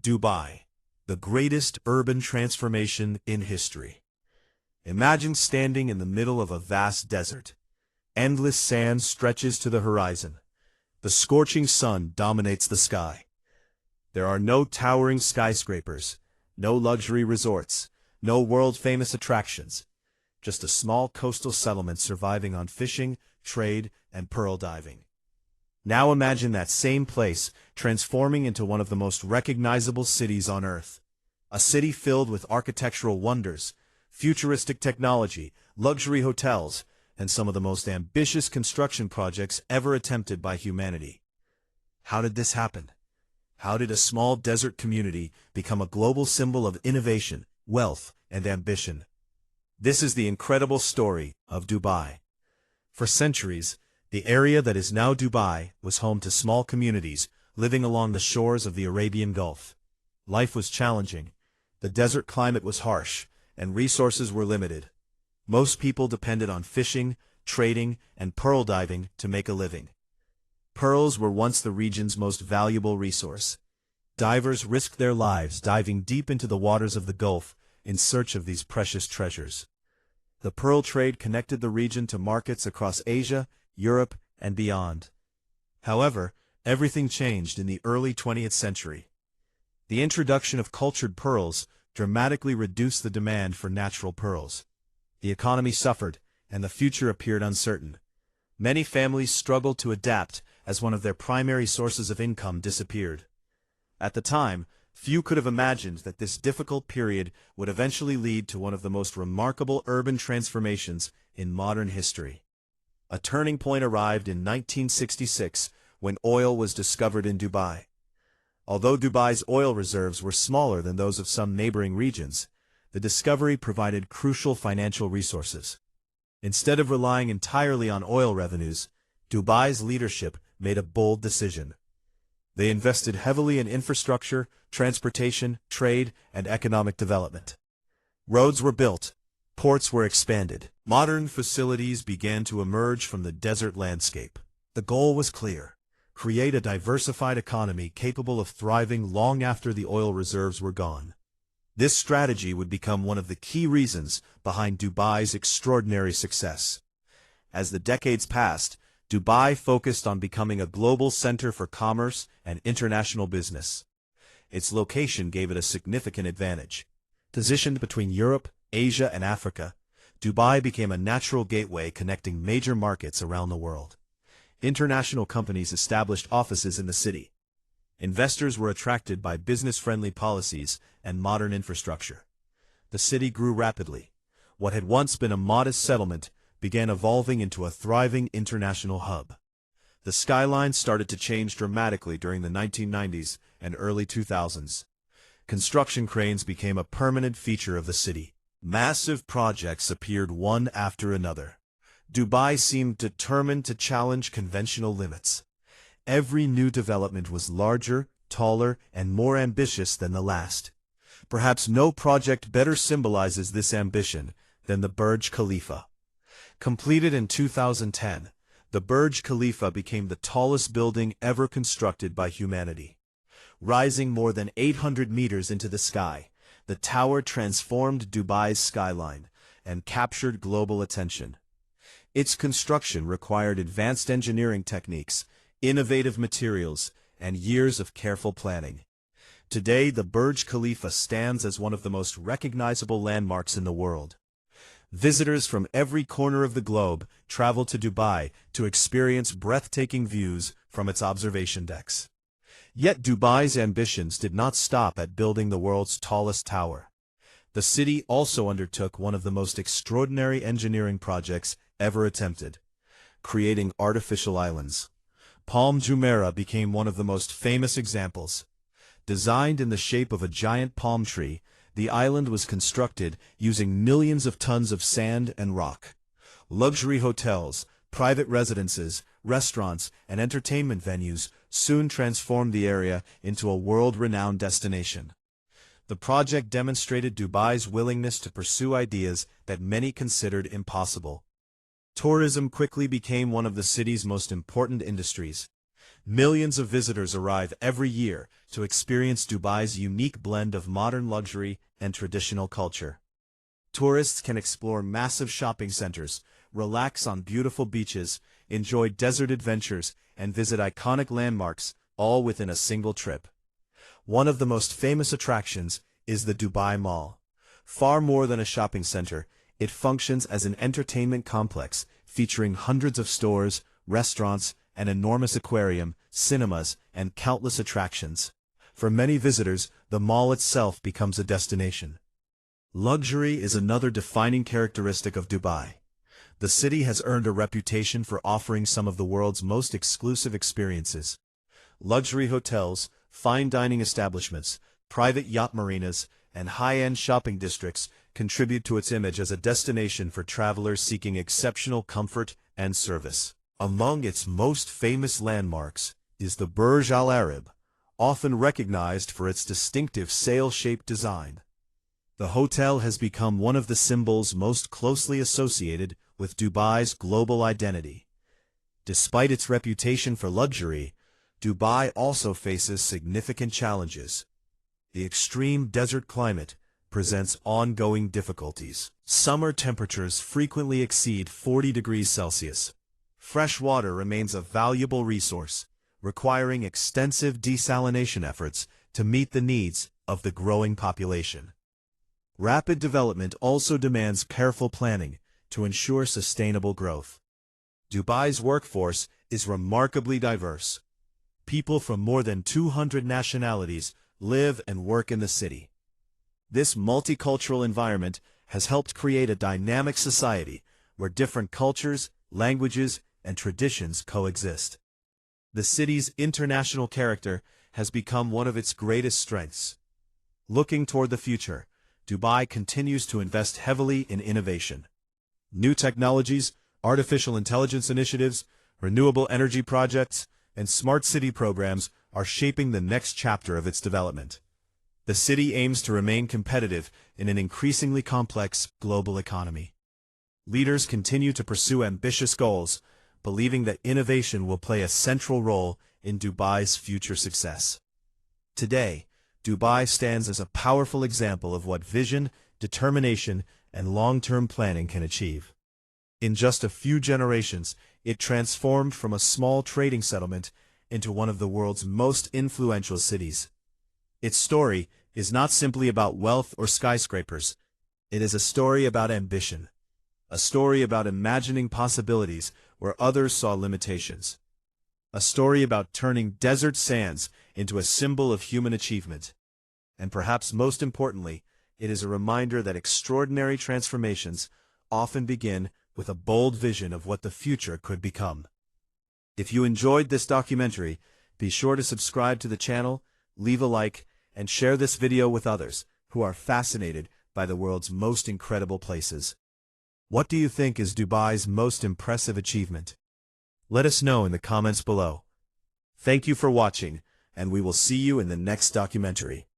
Dubai, the greatest urban transformation in history. Imagine standing in the middle of a vast desert. Endless sand stretches to the horizon. The scorching sun dominates the sky. There are no towering skyscrapers, no luxury resorts, no world-famous attractions, just a small coastal settlement surviving on fishing, trade, and pearl diving. Now imagine that same place transforming into one of the most recognizable cities on Earth. A city filled with architectural wonders, futuristic technology, luxury hotels, and some of the most ambitious construction projects ever attempted by humanity. How did this happen? How did a small desert community become a global symbol of innovation, wealth, and ambition? This is the incredible story of Dubai. For centuries, the area that is now Dubai was home to small communities living along the shores of the Arabian Gulf. Life was challenging. The desert climate was harsh, and resources were limited. Most people depended on fishing, trading, and pearl diving to make a living. Pearls were once the region's most valuable resource. Divers risked their lives diving deep into the waters of the Gulf in search of these precious treasures. The pearl trade connected the region to markets across Asia, Europe, and beyond. However, everything changed in the early 20th century. The introduction of cultured pearls dramatically reduced the demand for natural pearls. The economy suffered, and the future appeared uncertain. Many families struggled to adapt as one of their primary sources of income disappeared. At the time, few could have imagined that this difficult period would eventually lead to one of the most remarkable urban transformations in modern history. A turning point arrived in 1966 when oil was discovered in Dubai. Although Dubai's oil reserves were smaller than those of some neighboring regions, the discovery provided crucial financial resources. Instead of relying entirely on oil revenues, Dubai's leadership made a bold decision. They invested heavily in infrastructure, transportation, trade, and economic development. Roads were built, ports were expanded, modern facilities began to emerge from the desert landscape. The goal was clear: create a diversified economy capable of thriving long after the oil reserves were gone. This strategy would become one of the key reasons behind Dubai's extraordinary success. As the decades passed, Dubai focused on becoming a global center for commerce and international business. Its location gave it a significant advantage. Positioned between Europe, Asia, and Africa, Dubai became a natural gateway connecting major markets around the world. International companies established offices in the city. Investors were attracted by business-friendly policies and modern infrastructure. The city grew rapidly. What had once been a modest settlement began evolving into a thriving international hub. The skyline started to change dramatically during the 1990s and early 2000s. Construction cranes became a permanent feature of the city. Massive projects appeared one after another. Dubai seemed determined to challenge conventional limits. Every new development was larger, taller, and more ambitious than the last. Perhaps no project better symbolizes this ambition than the Burj Khalifa. Completed in 2010, the Burj Khalifa became the tallest building ever constructed by humanity. Rising more than 800 meters into the sky, the tower transformed Dubai's skyline and captured global attention. Its construction required advanced engineering techniques, innovative materials, and years of careful planning. Today, the Burj Khalifa stands as one of the most recognizable landmarks in the world. Visitors from every corner of the globe travel to Dubai to experience breathtaking views from its observation decks. Yet Dubai's ambitions did not stop at building the world's tallest tower. The city also undertook one of the most extraordinary engineering projects ever attempted: creating artificial islands. Palm Jumeirah became one of the most famous examples. Designed in the shape of a giant palm tree, the island was constructed using millions of tons of sand and rock. Luxury hotels, private residences, restaurants, and entertainment venues soon transformed the area into a world-renowned destination. The project demonstrated Dubai's willingness to pursue ideas that many considered impossible. Tourism quickly became one of the city's most important industries. Millions of visitors arrive every year to experience Dubai's unique blend of modern luxury and traditional culture. Tourists can explore massive shopping centers, relax on beautiful beaches, enjoy desert adventures, and visit iconic landmarks, all within a single trip. One of the most famous attractions is the Dubai Mall. Far more than a shopping center, it functions as an entertainment complex featuring hundreds of stores, restaurants, an enormous aquarium, cinemas, and countless attractions. For many visitors, the mall itself becomes a destination. Luxury is another defining characteristic of Dubai. The city has earned a reputation for offering some of the world's most exclusive experiences. Luxury hotels, fine dining establishments, private yacht marinas, and high-end shopping districts contribute to its image as a destination for travelers seeking exceptional comfort and service. Among its most famous landmarks is the Burj Al Arab, often recognized for its distinctive sail-shaped design. The hotel has become one of the symbols most closely associated with Dubai's global identity. Despite its reputation for luxury, Dubai also faces significant challenges. The extreme desert climate presents ongoing difficulties. Summer temperatures frequently exceed 40 degrees Celsius. Fresh water remains a valuable resource, requiring extensive desalination efforts to meet the needs of the growing population. Rapid development also demands careful planning to ensure sustainable growth. Dubai's workforce is remarkably diverse. People from more than 200 nationalities live and work in the city. This multicultural environment has helped create a dynamic society where different cultures, languages, and traditions coexist. The city's international character has become one of its greatest strengths. Looking toward the future, Dubai continues to invest heavily in innovation. New technologies, artificial intelligence initiatives, renewable energy projects, and smart city programs are shaping the next chapter of its development. The city aims to remain competitive in an increasingly complex global economy. Leaders continue to pursue ambitious goals, believing that innovation will play a central role in Dubai's future success. Today, Dubai stands as a powerful example of what vision, determination, and long-term planning can achieve. In just a few generations, it transformed from a small trading settlement into one of the world's most influential cities. Its story is not simply about wealth or skyscrapers. It is a story about ambition, a story about imagining possibilities where others saw limitations, a story about turning desert sands into a symbol of human achievement. And perhaps most importantly, it is a reminder that extraordinary transformations often begin with a bold vision of what the future could become. If you enjoyed this documentary, be sure to subscribe to the channel, leave a like, and share this video with others who are fascinated by the world's most incredible places. What do you think is Dubai's most impressive achievement? Let us know in the comments below. Thank you for watching, and we will see you in the next documentary.